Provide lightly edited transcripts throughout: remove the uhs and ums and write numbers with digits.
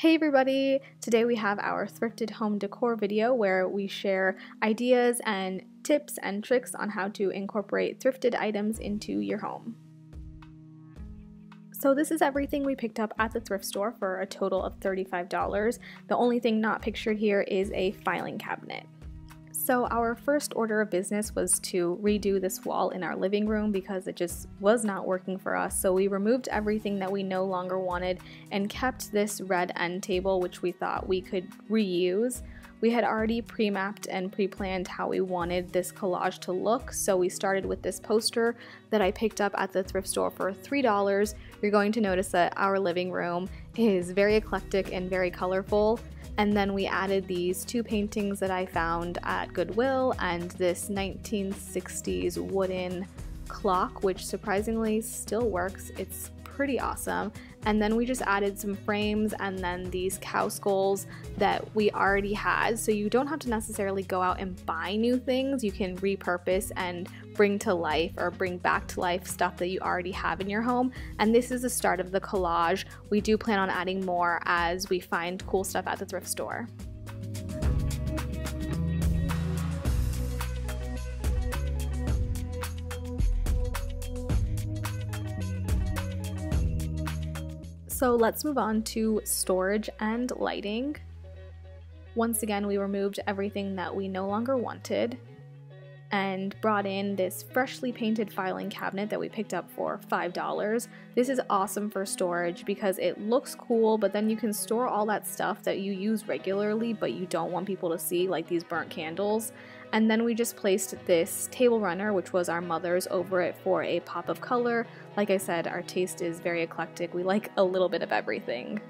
Hey everybody! Today we have our thrifted home decor video where we share ideas and tips and tricks on how to incorporate thrifted items into your home. So this is everything we picked up at the thrift store for a total of $35. The only thing not pictured here is a filing cabinet. So our first order of business was to redo this wall in our living room because it just was not working for us. So we removed everything that we no longer wanted and kept this red end table, which we thought we could reuse. We had already pre-mapped and pre-planned how we wanted this collage to look, so we started with this poster that I picked up at the thrift store for $3. You're going to notice that our living room is very eclectic and very colorful. And then we added these two paintings that I found at Goodwill and this 1960s wooden clock, which surprisingly still works. It's pretty awesome. And then we just added some frames and then these cow skulls that we already had. So you don't have to necessarily go out and buy new things. You can repurpose and bring to life or bring back to life stuff that you already have in your home. And this is the start of the collage. We do plan on adding more as we find cool stuff at the thrift store. So let's move on to storage and lighting. Once again, we removed everything that we no longer wanted and brought in this freshly painted filing cabinet that we picked up for $5. This is awesome for storage because it looks cool, but then you can store all that stuff that you use regularly but you don't want people to see, like these burnt candles. And then we just placed this table runner, which was our mother's, over it for a pop of color. Like I said, our taste is very eclectic. We like a little bit of everything.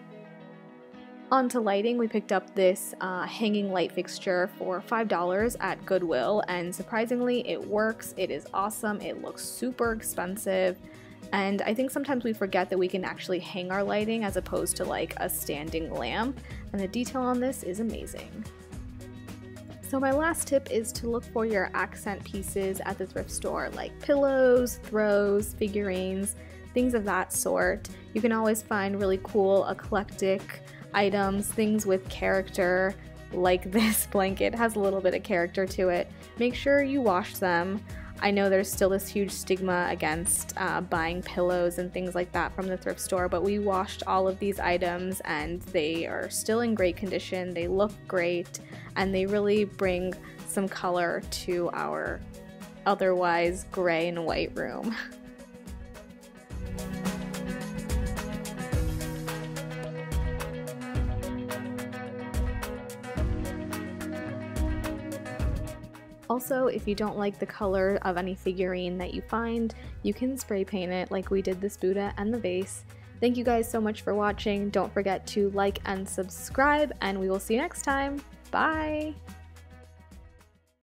On to lighting, we picked up this hanging light fixture for $5 at Goodwill, and surprisingly it works. It is awesome. It looks super expensive, and I think sometimes we forget that we can actually hang our lighting as opposed to like a standing lamp, and the detail on this is amazing. So my last tip is to look for your accent pieces at the thrift store, like pillows, throws, figurines, things of that sort. You can always find really cool, eclectic items, things with character, like this blanket has a little bit of character to it. Make sure you wash them. I know there's still this huge stigma against buying pillows and things like that from the thrift store, but we washed all of these items and they are still in great condition. They look great and they really bring some color to our otherwise gray and white room. Also, if you don't like the color of any figurine that you find, you can spray paint it like we did this Buddha and the vase. Thank you guys so much for watching. Don't forget to like and subscribe, and we will see you next time. Bye!